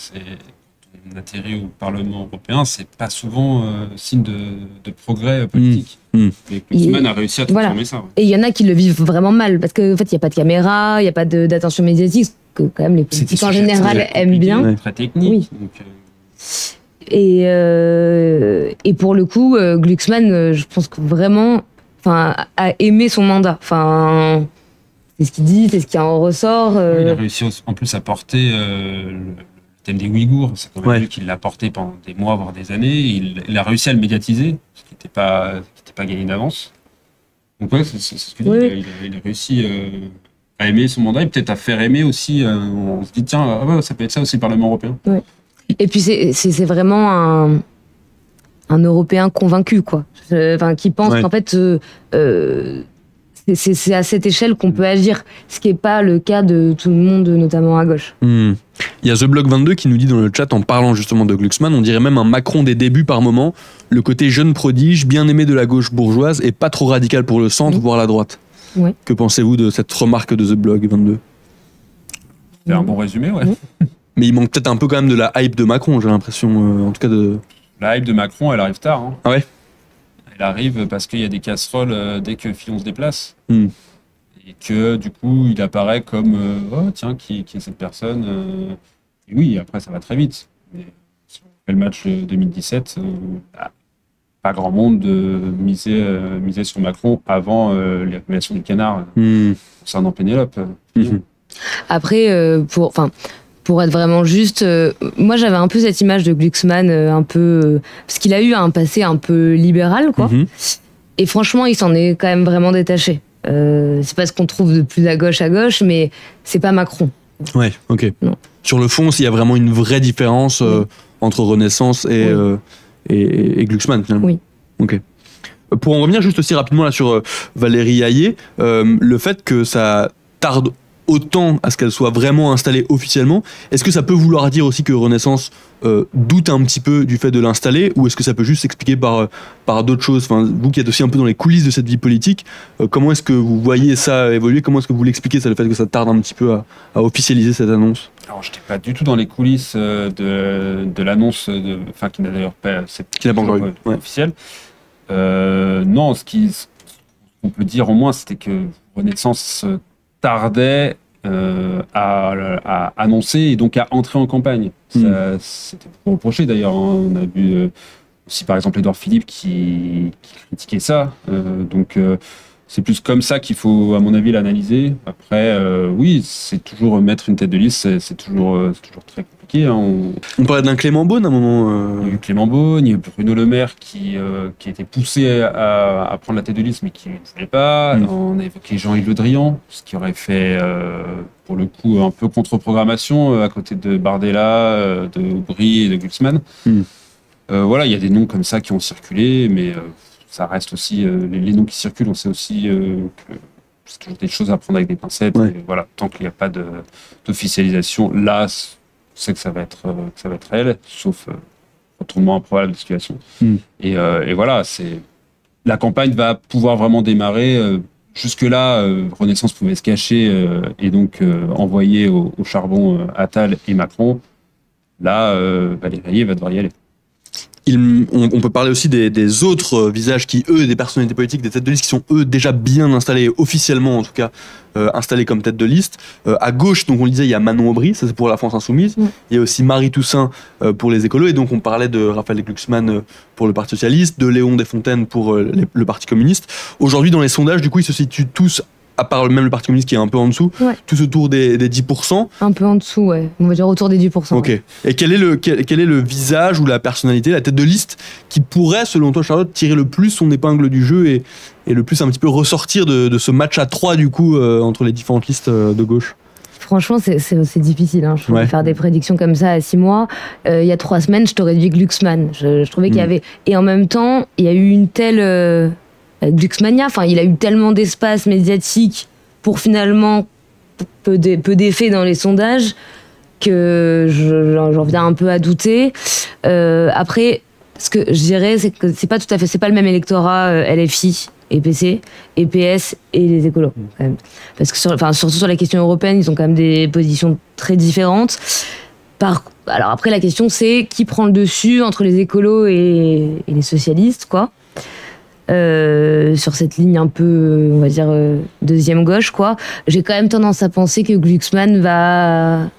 on atterrit au Parlement européen, c'est pas souvent signe de progrès politique. Et Glucksmann a réussi à transformer ça. Ouais. Et il y en a qui le vivent vraiment mal, parce qu'en fait, il n'y a pas de caméra, il n'y a pas d'attention médiatique, que quand même les politiques en général aiment bien. Ouais. Très technique. Oui. Donc, et pour le coup, Glucksmann, je pense que vraiment a aimé son mandat. C'est ce qu'il dit, c'est ce qui en ressort. Il a réussi en plus à porter le thème des Ouïghours. C'est quand même lui qui l'a porté pendant des mois, voire des années. Il a réussi à le médiatiser, ce qui n'était pas gagné d'avance. Donc c'est ce que je dis. Il a réussi à aimer son mandat et peut-être à faire aimer aussi. On se dit, tiens, ça peut être ça aussi le Parlement européen. Ouais. Et puis c'est vraiment un Européen convaincu, quoi. Qui pense qu'en fait... c'est à cette échelle qu'on peut agir, ce qui n'est pas le cas de tout le monde, notamment à gauche. Il y a The Block 22 qui nous dit dans le chat, en parlant justement de Glucksmann, on dirait même un Macron des débuts par moment, le côté jeune prodige, bien aimé de la gauche bourgeoise et pas trop radical pour le centre, voire la droite. Ouais. Que pensez-vous de cette remarque de The Block 22 ? C'est un bon résumé, ouais. Mais il manque peut-être un peu quand même de la hype de Macron, j'ai l'impression, en tout cas de... La hype de Macron, elle arrive tard. Hein. Ah ouais ? Elle arrive parce qu'il y a des casseroles dès que Fillon se déplace. Et que du coup, il apparaît comme qui est cette personne Et oui, après, ça va très vite. Mais si on fait le match de 2017, pas grand monde misait sur Macron avant l'évaluation du Canard concernant Pénélope. Après, pour être vraiment juste, moi j'avais un peu cette image de Glucksmann, parce qu'il a eu un passé un peu libéral, quoi. Et franchement, il s'en est quand même vraiment détaché. C'est pas ce qu'on trouve de plus à gauche, mais c'est pas Macron. Ouais, ok. Non. Sur le fond, il y a vraiment une vraie différence entre Renaissance et Glucksmann, finalement. Oui. Ok. Pour en revenir juste aussi rapidement là sur Valérie Hayé, le fait que ça tarde autant à ce qu'elle soit vraiment installée officiellement, est-ce que ça peut vouloir dire aussi que Renaissance doute un petit peu du fait de l'installer, ou est-ce que ça peut juste s'expliquer par d'autres choses? Enfin, vous qui êtes aussi un peu dans les coulisses de cette vie politique, comment est-ce que vous voyez ça évoluer? Comment est-ce que vous l'expliquez, ça, le fait que ça tarde un petit peu à officialiser cette annonce? Alors, je n'étais pas du tout dans les coulisses de l'annonce, qui n'a d'ailleurs pas officielle. Non, ce qu'on peut dire au moins, c'était que Renaissance tardait à annoncer et donc à entrer en campagne. Ça, c'était reproché d'ailleurs. Hein. On a vu aussi par exemple Édouard Philippe qui critiquait ça. Donc c'est plus comme ça qu'il faut, à mon avis, l'analyser. Après, oui, c'est toujours mettre une tête de liste, c'est toujours très compliqué. Hein. On parlait d'un Clément Beaune à un moment. Il y a eu Clément Beaune, il y a eu Bruno Le Maire qui a été poussé à prendre la tête de liste, mais qui ne voulait pas. On a évoqué Jean-Yves Le Drian, ce qui aurait fait, pour le coup, un peu contre-programmation à côté de Bardella, de Aubry et de Glucksmann. Voilà, il y a des noms comme ça qui ont circulé, mais ça reste aussi les noms qui circulent. On sait aussi que c'est toujours des choses à prendre avec des pincettes. Et voilà, tant qu'il n'y a pas d'officialisation, là, c'est que ça va être réel, sauf retournement improbable de situation. Et voilà, la campagne va pouvoir vraiment démarrer. Jusque-là, Renaissance pouvait se cacher et donc envoyer au charbon Attal et Macron. Là, Valérie Hayé va devoir y aller. On peut parler aussi des autres visages qui, eux, des personnalités politiques, des têtes de liste qui sont, eux, déjà bien installés, officiellement en tout cas, installés comme tête de liste. À gauche, donc on le disait, il y a Manon Aubry, ça c'est pour la France Insoumise. Il y a aussi Marie Toussaint pour les écolos. Et donc on parlait de Raphaël Glucksmann pour le Parti Socialiste, de Léon Desfontaines pour le Parti Communiste. Aujourd'hui, dans les sondages, du coup, ils se situent tous, à part même le Parti communiste qui est un peu en dessous, tous autour des 10%. Un peu en dessous, ouais. On va dire autour des 10%. Ok. Et quel est le visage ou la personnalité, la tête de liste qui pourrait, selon toi, Charlotte, tirer le plus son épingle du jeu et le plus un petit peu ressortir de ce match à 3 du coup entre les différentes listes de gauche? Franchement, c'est difficile. Hein. Je peux faire des prédictions comme ça à 6 mois. Il y a 3 semaines, je t'aurais dit Glucksmann. Je trouvais qu'il y avait... Et en même temps, il y a eu une telle... Glucksmania, il a eu tellement d'espace médiatique pour finalement peu d'effet dans les sondages que j'en viens un peu à douter. Après, ce que je dirais, c'est que c'est pas le même électorat LFI et PC et PS et les écolos quand même. Parce que surtout sur la question européenne, ils ont quand même des positions très différentes. Alors après, la question c'est qui prend le dessus entre les écolos et les socialistes, quoi. Sur cette ligne un peu, on va dire, deuxième gauche, quoi. J'ai quand même tendance à penser que Glucksmann va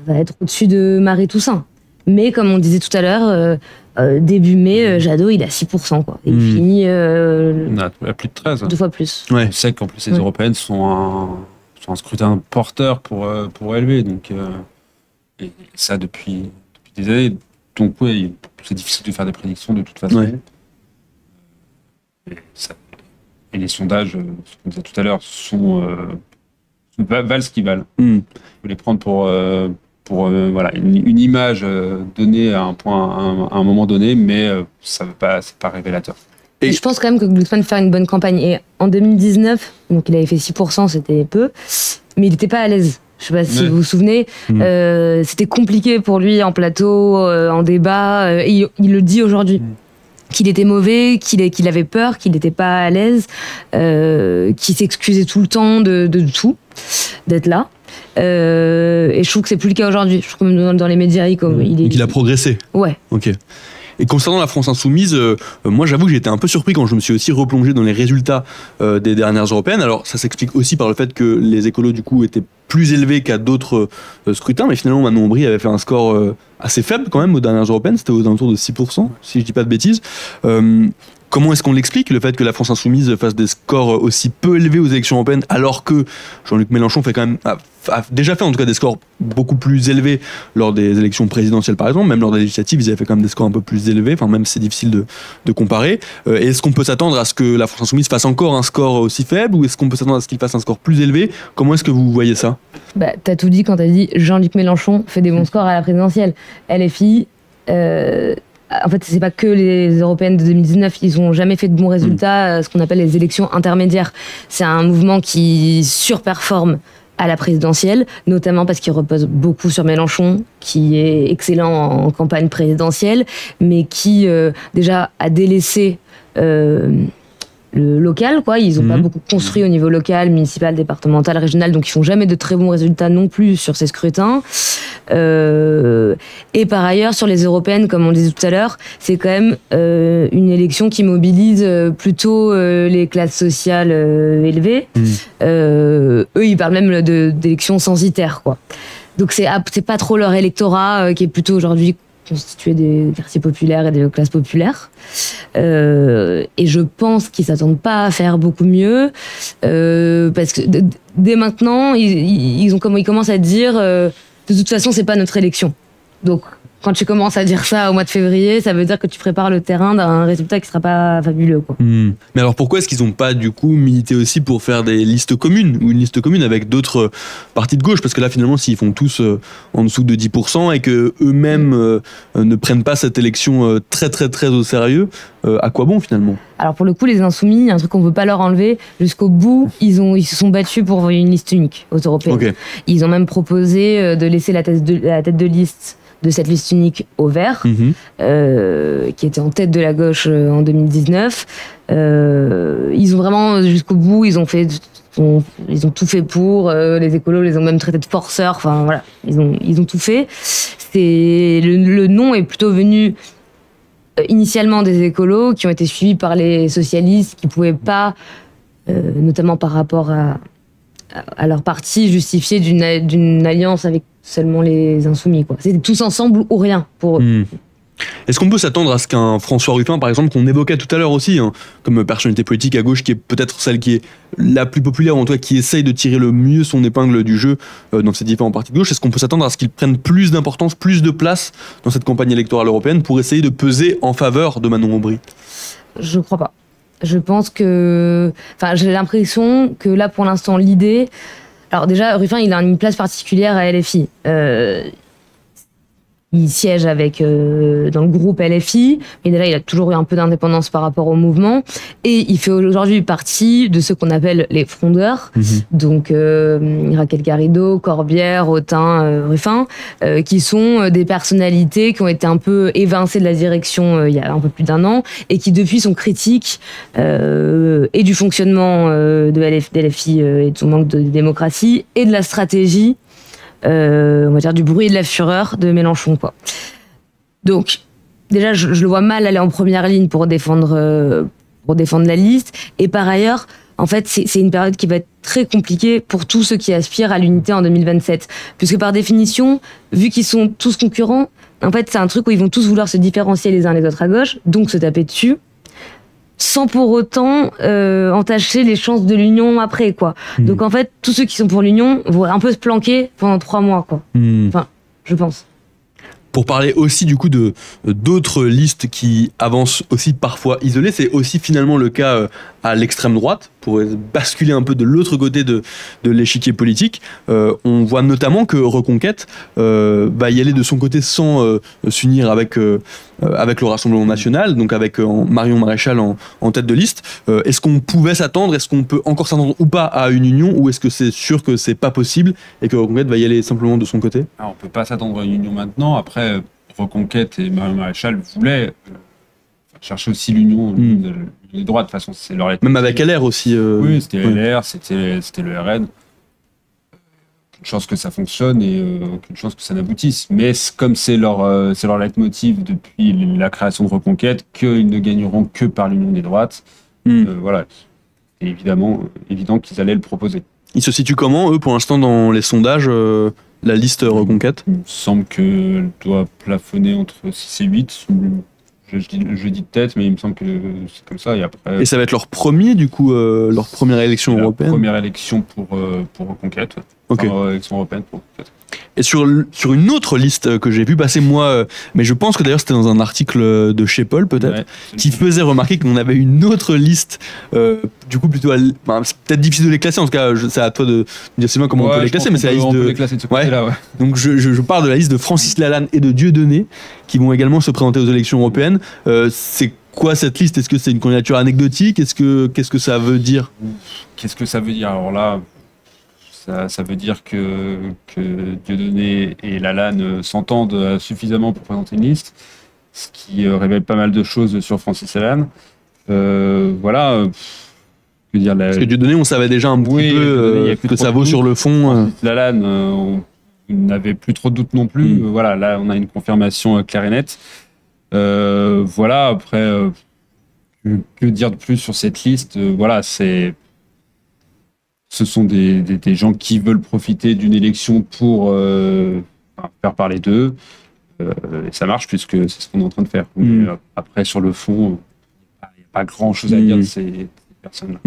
être au-dessus de Marie Toussaint. Mais comme on disait tout à l'heure, début mai, Jadot, il a 6%, quoi. Il finit... On a plus de 13. 2 fois plus. Ouais. On sait qu'en plus, les européennes sont un scrutin porteur pour élever. Donc, et ça depuis des années. Donc, oui, c'est difficile de faire des prédictions de toute façon. Ouais. Et les sondages, ce qu'on disait tout à l'heure, valent ce qu'ils valent. Il faut les prendre pour voilà, une image donnée à un moment donné, mais c'est pas révélateur. Et je pense quand même que Glucksmann fait une bonne campagne. Et en 2019, donc il avait fait 6%, c'était peu, mais il n'était pas à l'aise. Je sais pas si vous vous souvenez, c'était compliqué pour lui en plateau, en débat, et il le dit aujourd'hui. Qu'il était mauvais, qu'il avait peur, qu'il n'était pas à l'aise, qu'il s'excusait tout le temps de tout, d'être là. Et je trouve que c'est plus le cas aujourd'hui. Je trouve que même dans les médias, il a progressé. Ouais. Ok. Et concernant la France Insoumise, moi j'avoue que j'ai été un peu surpris quand je me suis aussi replongé dans les résultats des dernières européennes. Alors ça s'explique aussi par le fait que les écolos du coup étaient plus élevés qu'à d'autres scrutins, mais finalement Manon Aubry avait fait un score assez faible quand même aux dernières européennes, c'était aux alentours de 6%, si je dis pas de bêtises. Comment est-ce qu'on l'explique, le fait que la France Insoumise fasse des scores aussi peu élevés aux élections européennes, alors que Jean-Luc Mélenchon a déjà fait en tout cas des scores beaucoup plus élevés lors des élections présidentielles par exemple, même lors des législatives ils avaient fait quand même des scores un peu plus élevés, enfin même c'est difficile de comparer. Et est-ce qu'on peut s'attendre à ce que la France Insoumise fasse encore un score aussi faible, ou est-ce qu'on peut s'attendre à ce qu'il fasse un score plus élevé? Comment est-ce que vous voyez ça? T'as tout dit quand t'as dit Jean-Luc Mélenchon fait des bons scores à la présidentielle. LFI, en fait, c'est pas que les européennes de 2019, ils ont jamais fait de bons résultats, ce qu'on appelle les élections intermédiaires. C'est un mouvement qui surperforme à la présidentielle, notamment parce qu'il repose beaucoup sur Mélenchon, qui est excellent en campagne présidentielle, mais qui déjà a délaissé le local, quoi. Ils n'ont pas beaucoup construit au niveau local, municipal, départemental, régional, donc ils font jamais de très bons résultats non plus sur ces scrutins. Et par ailleurs, sur les européennes, comme on le disait tout à l'heure, c'est quand même une élection qui mobilise plutôt les classes sociales élevées. Eux, ils parlent même d'élections censitaires, quoi. Donc c'est pas trop leur électorat qui est plutôt aujourd'hui constitué des quartiers populaires et des classes populaires. Et je pense qu'ils s'attendent pas à faire beaucoup mieux, parce que dès maintenant, ils commencent à dire de toute façon, c'est pas notre élection. Donc, quand tu commences à dire ça au mois de février, ça veut dire que tu prépares le terrain d'un résultat qui sera pas fabuleux, quoi. Mais alors pourquoi est-ce qu'ils n'ont pas du coup milité aussi pour faire des listes communes, ou une liste commune avec d'autres partis de gauche? Parce que là finalement s'ils font tous en dessous de 10% et que eux-mêmes ne prennent pas cette élection très très très au sérieux, à quoi bon finalement? Alors pour le coup, les Insoumis, un truc qu'on veut pas leur enlever, jusqu'au bout, ils se sont battus pour une liste unique aux européennes. Okay. Ils ont même proposé de laisser la tête de liste de cette liste unique au Vert, qui était en tête de la gauche en 2019. Ils ont vraiment, jusqu'au bout, ils ont tout fait pour. Les écolos les ont même traités de forceurs. Enfin voilà, ils ont tout fait. Le nom est plutôt venu initialement des écolos, qui ont été suivis par les socialistes, qui pouvaient pas, notamment par rapport à leur parti, justifier d'une alliance avec seulement les Insoumis, quoi. C'était tous ensemble ou rien pour eux. Est-ce qu'on peut s'attendre à ce qu'un François Ruffin, par exemple, qu'on évoquait tout à l'heure aussi, comme personnalité politique à gauche, qui est peut-être celle qui est la plus populaire, en tout cas qui essaye de tirer le mieux son épingle du jeu dans ces différents partis de gauche, est-ce qu'on peut s'attendre à ce qu'il prenne plus d'importance, plus de place dans cette campagne électorale européenne pour essayer de peser en faveur de Manon Aubry? Je crois pas. Je pense que... Enfin, j'ai l'impression que là, pour l'instant, l'idée... Alors déjà, Ruffin, il a une place particulière à LFI. il siège avec dans le groupe LFI, mais déjà il a toujours eu un peu d'indépendance par rapport au mouvement, et il fait aujourd'hui partie de ceux qu'on appelle les frondeurs, donc Raquel Garrido, Corbière, Autain, Ruffin, qui sont des personnalités qui ont été un peu évincées de la direction il y a un peu plus d'1 an, et qui depuis sont critiques et du fonctionnement de LFI et de son manque de démocratie, et de la stratégie on va dire du bruit et de la fureur de Mélenchon, quoi. Donc déjà je le vois mal aller en première ligne pour défendre la liste, et par ailleurs en fait c'est une période qui va être très compliquée pour tous ceux qui aspirent à l'unité en 2027, puisque par définition, vu qu'ils sont tous concurrents, en fait c'est un truc où ils vont tous vouloir se différencier les uns les autres à gauche, donc se taper dessus, sans pour autant entacher les chances de l'union après, quoi. Donc en fait, tous ceux qui sont pour l'union vont un peu se planquer pendant 3 mois, quoi. Enfin, je pense. Pour parler aussi du coup de d'autres listes qui avancent aussi parfois isolées, c'est aussi finalement le cas à l'extrême droite, pour basculer un peu de l'autre côté de l'échiquier politique. On voit notamment que Reconquête va y aller de son côté sans s'unir avec le Rassemblement National, donc avec Marion Maréchal en tête de liste. Est-ce qu'on pouvait s'attendre, est-ce qu'on peut encore s'attendre ou pas à une union, ou est-ce que c'est sûr que c'est pas possible et que Reconquête va y aller simplement de son côté? Alors, on peut pas s'attendre à une union maintenant. Après, Reconquête et Marion Maréchal voulaient chercher aussi l'union des droites. De toute façon, c'est leur leitmotiv. Même avec LR aussi. Oui, c'était LR, c'était le RN. Aucune chance que ça fonctionne et aucune chance que ça n'aboutisse. Mais comme c'est leur leitmotiv depuis la création de Reconquête, qu'ils ne gagneront que par l'union des droites, voilà. C'est évident qu'ils allaient le proposer. Ils se situent comment, eux, pour l'instant, dans les sondages, la liste Reconquête? Il me semble qu'elle doit plafonner entre 6 et 8. Je dis de tête, mais il me semble que c'est comme ça. Et ça va être leur premier, du coup, leur première élection européenne? Première élection pour Reconquête. Okay. Enfin, élection européenne pour Reconquête. Et sur une autre liste que j'ai vu passer moi, mais je pense que d'ailleurs c'était dans un article de chez Paul peut-être, qui faisait remarquer qu'on avait une autre liste, du coup plutôt, c'est peut-être difficile de les classer, en tout cas c'est à toi de dire Sylvain comment on peut les classer, mais c'est la liste de... les classer de ce côté-là, Donc je parle de la liste de Francis Lalanne et de Dieudonné, qui vont également se présenter aux élections européennes. C'est quoi cette liste? Est-ce que c'est une candidature anecdotique? Qu'est-ce que ça veut dire? Qu'est-ce que ça veut dire? Alors là, ça veut dire que Dieudonné et Lalanne s'entendent suffisamment pour présenter une liste, ce qui révèle pas mal de choses sur Francis Lalanne. Voilà. Que dire, parce que Dieudonné, on savait déjà un petit peu que ça vaut sur le fond. Francis Lalanne, on n'avait plus trop de doutes non plus. Voilà, là, on a une confirmation claire et nette. Voilà, après, que dire de plus sur cette liste? Voilà, ce sont des gens qui veulent profiter d'une élection pour faire parler d'eux. Et ça marche puisque c'est ce qu'on est en train de faire. Mais après, sur le fond, il n'y a pas grand-chose à dire de ces personnes-là.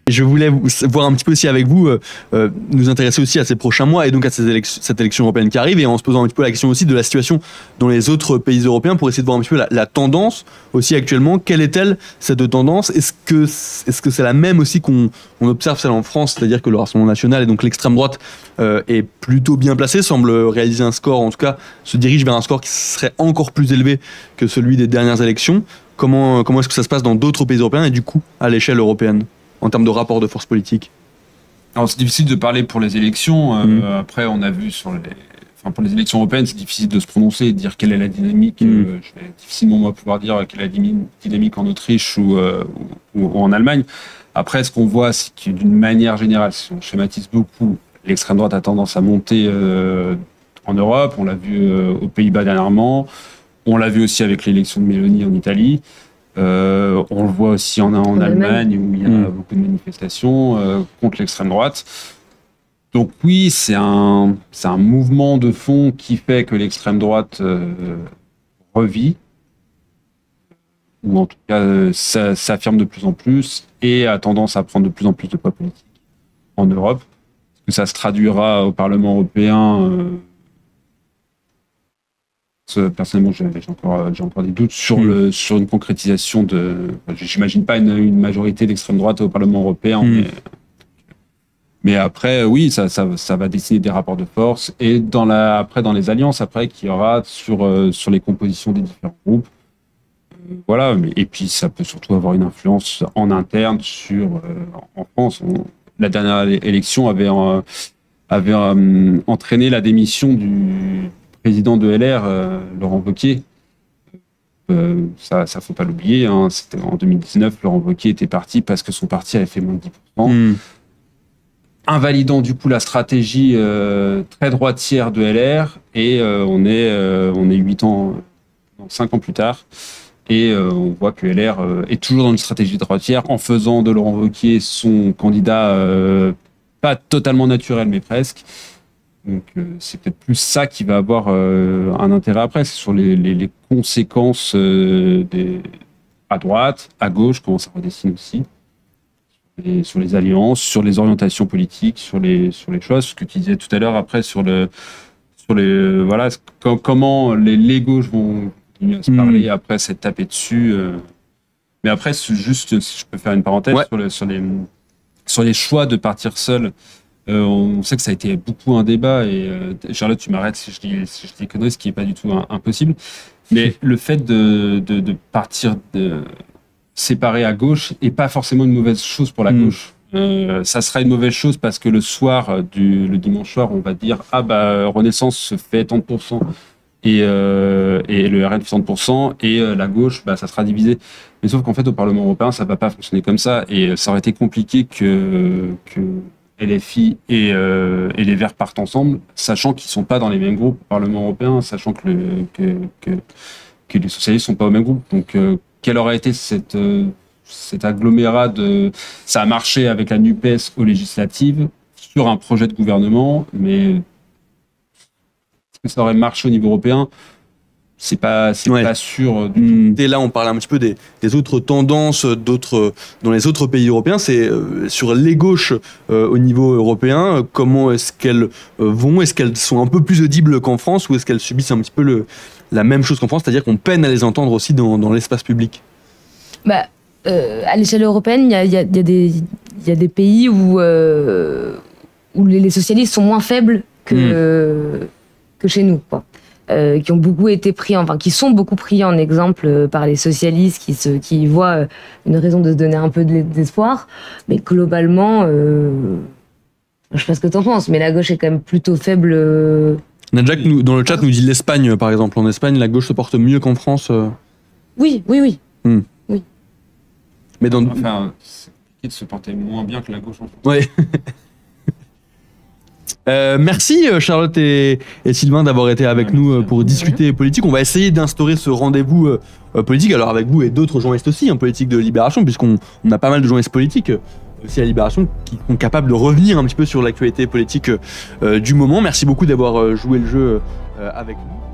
Et je voulais voir un petit peu aussi avec vous, nous intéresser aussi à ces prochains mois et donc à cette élection européenne qui arrive, et en se posant un petit peu la question aussi de la situation dans les autres pays européens pour essayer de voir un petit peu la tendance aussi actuellement. Quelle est-elle, cette tendance? Est-ce que c'est la même aussi qu'on observe celle en France, c'est-à-dire que le Rassemblement National et donc l'extrême droite est plutôt bien placé, semble réaliser un score, en tout cas se dirige vers un score qui serait encore plus élevé que celui des dernières élections. Comment est-ce que ça se passe dans d'autres pays européens et du coup à l'échelle européenne en termes de rapport de force politique? Alors c'est difficile de parler pour les élections. Après, on a vu pour les élections européennes, c'est difficile de se prononcer et de dire quelle est la dynamique. Je vais difficilement moi pouvoir dire quelle est la dynamique en Autriche ou en Allemagne. Après, ce qu'on voit, c'est que d'une manière générale, si on schématise beaucoup, l'extrême droite a tendance à monter en Europe. On l'a vu aux Pays-Bas dernièrement. On l'a vu aussi avec l'élection de Meloni en Italie. On le voit aussi en Allemagne où il y a beaucoup de manifestations contre l'extrême droite. Donc oui, c'est un mouvement de fond qui fait que l'extrême droite revit, ou en tout cas s'affirme de plus en plus et a tendance à prendre de plus en plus de poids politique en Europe. Est-ce que ça se traduira au Parlement européen? Personnellement, j'ai encore des doutes sur une concrétisation j'imagine pas une majorité d'extrême droite au Parlement européen, mais Mais après, oui, ça va dessiner des rapports de force. Et après, dans les alliances, après, qu'il y aura sur les compositions des différents groupes. Voilà. Et puis, ça peut surtout avoir une influence en interne en France. La dernière élection avait entraîné la démission du président de LR, Laurent Wauquiez. Ça faut pas l'oublier. Hein. C'était en 2019, Laurent Wauquiez était parti parce que son parti avait fait moins de 10%. Invalidant du coup la stratégie très droitière de LR, et on est 5 ans plus tard, et on voit que LR est toujours dans une stratégie droitière en faisant de Laurent Wauquiez son candidat pas totalement naturel mais presque. Donc c'est peut-être plus ça qui va avoir un intérêt après, c'est sur les conséquences à droite, à gauche, comment ça redessine aussi. Et sur les alliances, sur les orientations politiques, sur les choses, ce que tu disais tout à l'heure après comment les gauches vont continuer à se parler après s'être tapé dessus. Mais après, juste si je peux faire une parenthèse sur les choix de partir seul. On sait que ça a été beaucoup un débat, et Charlotte, tu m'arrêtes si je dis conneries, ce qui n'est pas du tout impossible. Mais le fait de partir séparé à gauche est pas forcément une mauvaise chose pour la gauche. Ça sera une mauvaise chose parce que le dimanche soir, on va dire Renaissance se fait tant de pourcents et le RN fait 30%, et la gauche, ça sera divisé. Mais sauf qu'en fait, au Parlement européen, ça va pas fonctionner comme ça, et ça aurait été compliqué que LFI et les Verts partent ensemble, sachant qu'ils sont pas dans les mêmes groupes au Parlement européen, sachant que les socialistes sont pas au même groupe. Donc, quel aurait été cet agglomérat ça a marché avec la NUPES aux législatives sur un projet de gouvernement, mais est-ce que ça aurait marché au niveau européen? C'est pas sûr du tout. Et là, on parle un petit peu des autres tendances dans les autres pays européens. C'est sur les gauches au niveau européen. Comment est-ce qu'elles vont? Est-ce qu'elles sont un peu plus audibles qu'en France, ou est-ce qu'elles subissent un petit peu la même chose qu'en France, c'est-à-dire qu'on peine à les entendre aussi dans l'espace public? À l'échelle européenne, il y a des pays où les socialistes sont moins faibles que chez nous, quoi. Qui ont beaucoup été qui sont beaucoup pris en exemple par les socialistes, qui voient une raison de se donner un peu d'espoir. Mais globalement, je sais pas ce que t'en penses, mais la gauche est quand même plutôt faible. Nadja, dans le chat, nous dit l'Espagne, par exemple. En Espagne, la gauche se porte mieux qu'en France. Oui. Oui. Mais c'est compliqué de se porter moins bien que la gauche en France. Ouais. Merci Charlotte et Sylvain d'avoir été avec nous pour discuter politique. On va essayer d'instaurer ce rendez-vous politique, alors avec vous et d'autres journalistes aussi, politique de Libération, puisqu'on a pas mal de journalistes politiques aussi à Libération qui sont capables de revenir un petit peu sur l'actualité politique du moment. Merci beaucoup d'avoir joué le jeu avec nous.